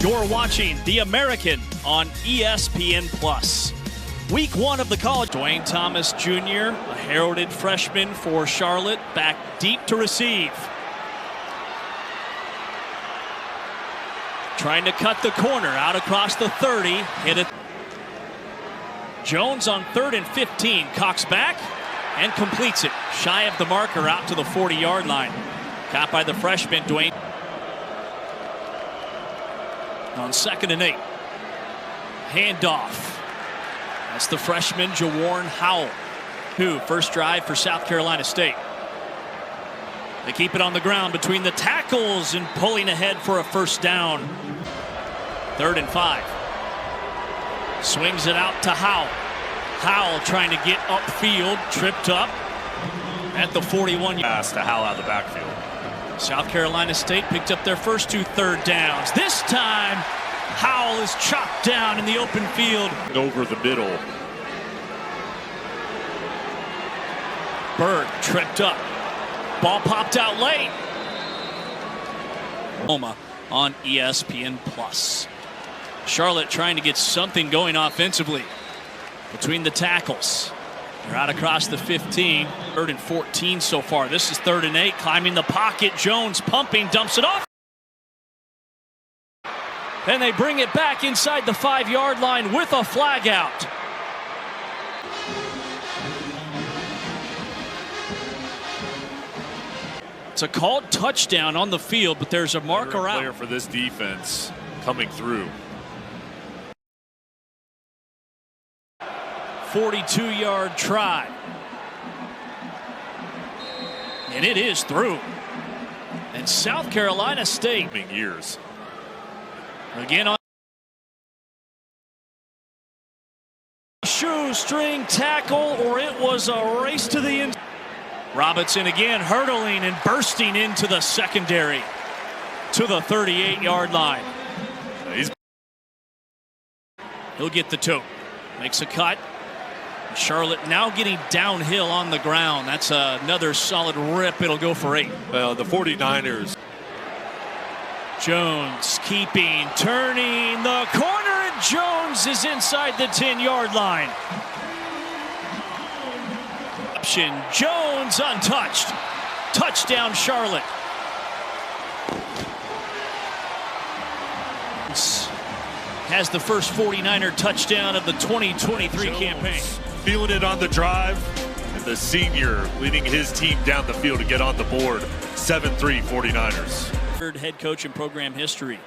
You're watching The American on ESPN+. Week 1 of the college. Dwayne Thomas Jr., a heralded freshman for Charlotte, back deep to receive. Trying to cut the corner out across the 30. Hit it. Jones on 3rd and 15. Cocks back and completes it. Shy of the marker out to the 40-yard line. Caught by the freshman, Dwayne. On 2nd and 8. Handoff. That's the freshman, Jawarn Howell, who first drive for South Carolina State. They keep it on the ground between the tackles and pulling ahead for a first down. 3rd and 5. Swings it out to Howell. Howell trying to get upfield, tripped up at the 41. Pass to Howell out of the backfield. South Carolina State picked up their first 2 third downs. This time, Howell is chopped down in the open field. Over the middle. Bird tripped up. Ball popped out late. Oklahoma on ESPN+. Charlotte trying to get something going offensively between the tackles. They're out across the 15. 3rd and 14 so far. This is 3rd and 8. Climbing the pocket. Jones pumping, dumps it off. Then they bring it back inside the 5-yard line with a flag out. It's a called touchdown on the field, but there's a marker out. Player for this defense coming through. 42-yard try. And it is through. And South Carolina State. Years. Again on shoestring tackle, or it was a race to the end. Robinson again hurdling and bursting into the secondary to the 38-yard line. He'll get the toe. Makes a cut. Charlotte now getting downhill on the ground. That's another solid rip. It'll go for 8. Well, the 49ers. Jones keeping, turning the corner, and Jones is inside the 10-yard line. Option, Jones untouched. Touchdown, Charlotte. Has the first 49er touchdown of the 2023 Jones campaign. Feeling it on the drive, and the senior leading his team down the field to get on the board. 7-3 49ers. Third head coach in program history.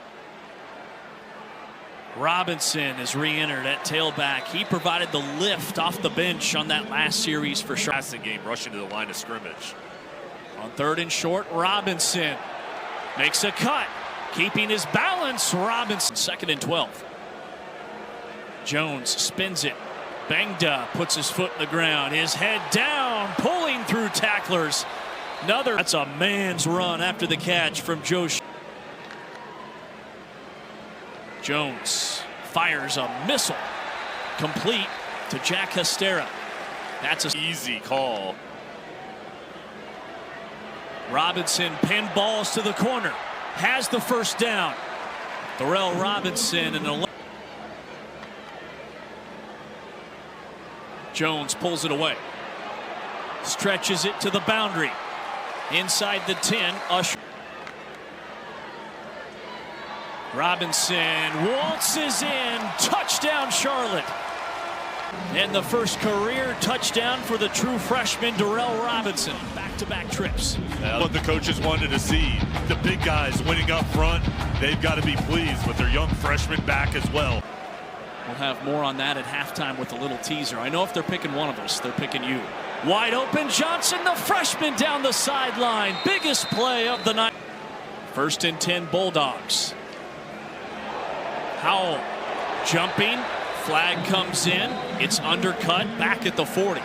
Robinson is re-entered at tailback. He provided the lift off the bench on that last series for Charlotte. Passing game, rushing to the line of scrimmage. On 3rd and short, Robinson makes a cut, keeping his balance. Robinson, 2nd and 12. Jones spins it. Bangda puts his foot in the ground, his head down, pulling through tacklers. That's a man's run after the catch from Joe. Jones fires a missile, complete to Jack Hestera. That's an easy call. Robinson pinballs to the corner, has the first down. Darrell Robinson and Jones pulls it away. Stretches it to the boundary. Inside the 10, Usher. Robinson waltzes in. Touchdown, Charlotte. And the first career touchdown for the true freshman, Darrell Robinson. Back-to-back trips. What the coaches wanted to see. The big guys winning up front. They've got to be pleased with their young freshman back as well. We'll have more on that at halftime with a little teaser. I know if they're picking one of us, they're picking you. Wide open, Johnson, the freshman down the sideline. Biggest play of the night. 1st and 10 Bulldogs. Howell jumping. Flag comes in. It's undercut back at the 40.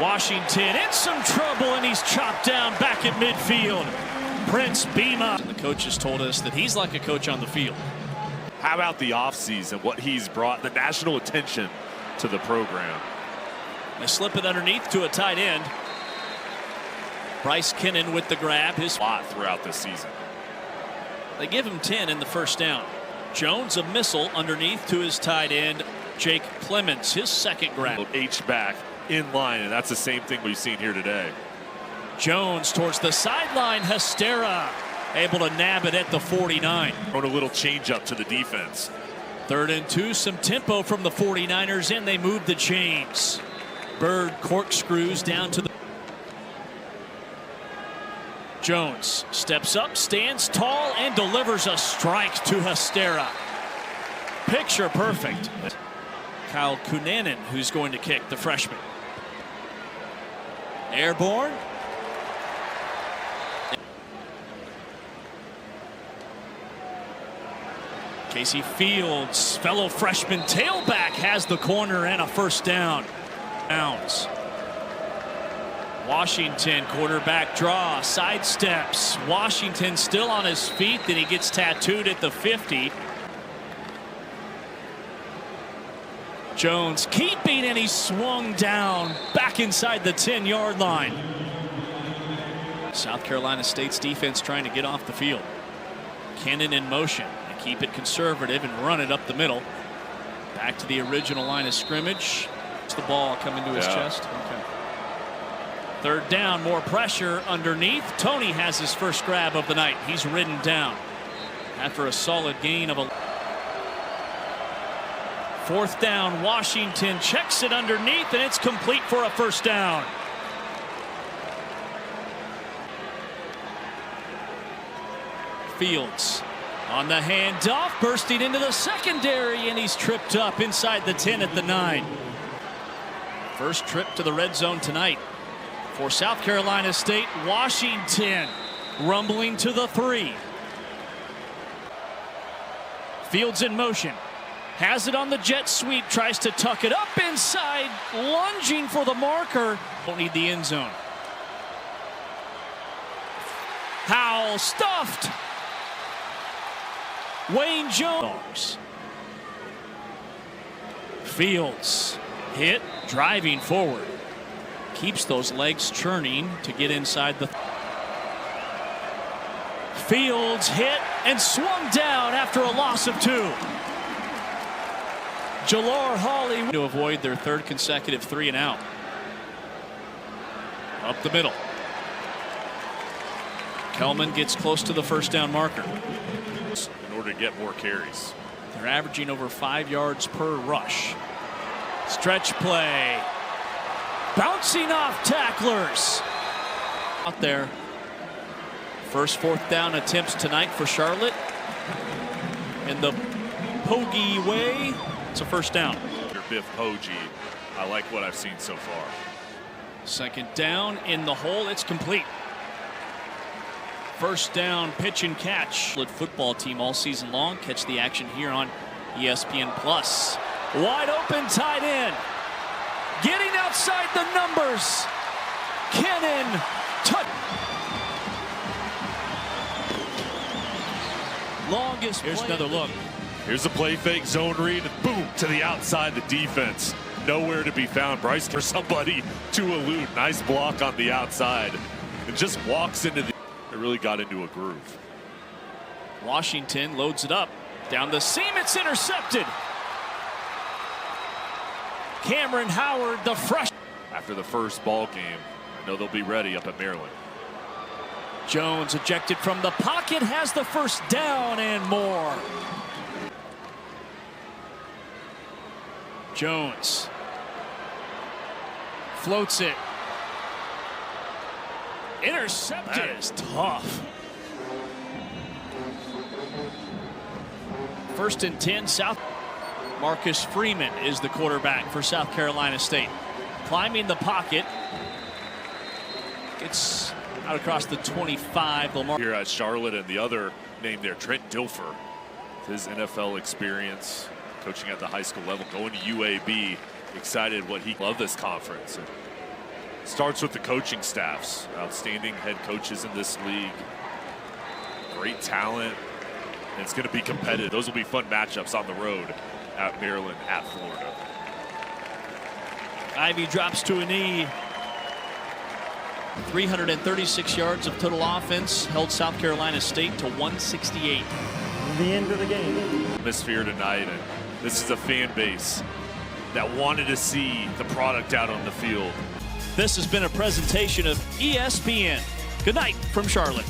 Washington in some trouble, and he's chopped down back at midfield. Prince Bima. The coaches told us that he's like a coach on the field. How about the offseason, what he's brought, the national attention to the program? They slip it underneath to a tight end. Bryce Kinnan with the grab. His lot throughout this season. They give him 10 in the first down. Jones a missile underneath to his tight end, Jake Clemens, his second grab. H-back in line, and that's the same thing we've seen here today. Jones towards the sideline. Hestera able to nab it at the 49. Thrown a little change up to the defense. 3rd and 2, some tempo from the 49ers, and they move the chains. Bird corkscrews down to the. Jones steps up, stands tall, and delivers a strike to Hestera. Picture perfect. Kyle Kunanen, who's going to kick, the freshman. Airborne. Casey Fields, fellow freshman tailback, has the corner and a first down. Downs. Washington quarterback draw, sidesteps. Washington still on his feet, then he gets tattooed at the 50. Jones keeping, and he swung down back inside the 10-yard line. South Carolina State's defense trying to get off the field. Kinnan in motion. Keep it conservative and run it up the middle. Back to the original line of scrimmage. It's the ball coming to his chest. Okay. 3rd down, more pressure underneath. Tony has his first grab of the night. He's ridden down after a solid gain of a. 4th down, Washington checks it underneath, and it's complete for a first down. Fields on the handoff, bursting into the secondary, and he's tripped up inside the 10 at the 9. First trip to the red zone tonight for South Carolina State. Washington rumbling to the 3. Fields in motion. Has it on the jet sweep, tries to tuck it up inside, lunging for the marker. Don't need the end zone. Howell stuffed. Wayne Jones. Fields hit, driving forward. Keeps those legs churning to get inside the. Fields hit and swung down after a loss of 2. Jalor Hawley to avoid their 3rd consecutive 3 and out. Up the middle. Kelman gets close to the first down marker. In order to get more carries. They're averaging over 5 yards per rush. Stretch play. Bouncing off tacklers. Out there. First 4th down attempts tonight for Charlotte. In the Poggi way. It's a first down. Biff Poggi. I like what I've seen so far. 2nd down in the hole. It's complete. First down, pitch and catch. Football team all season long. Catch the action here on ESPN Plus. Wide open tight end. Getting outside the numbers. Kinnan. Longest. Here's another look. Here's a play fake, zone read, boom, to the outside, the defense. Nowhere to be found. Bryce for somebody to elude. Nice block on the outside. And just walks into the. It really got into a groove. Washington loads it up. Down the seam, it's intercepted. Cameron Howard, the fresh. After the first ball game, I know they'll be ready up at Maryland. Jones ejected from the pocket, has the first down and more. Jones floats it. Intercepted. That is tough. 1st and 10, South. Marcus Freeman is the quarterback for South Carolina State. Climbing the pocket. Gets out across the 25. Lamar here at Charlotte, and the other name there, Trent Dilfer. His NFL experience, coaching at the high school level, going to UAB. Excited what he loved this conference. It starts with the coaching staffs. Outstanding head coaches in this league. Great talent. And it's going to be competitive. Those will be fun matchups on the road at Maryland, at Florida. Ivy drops to a knee. 336 yards of total offense held South Carolina State to 168. The end of the game. Atmosphere tonight, and this is a fan base that wanted to see the product out on the field. This has been a presentation of ESPN. Good night from Charlotte.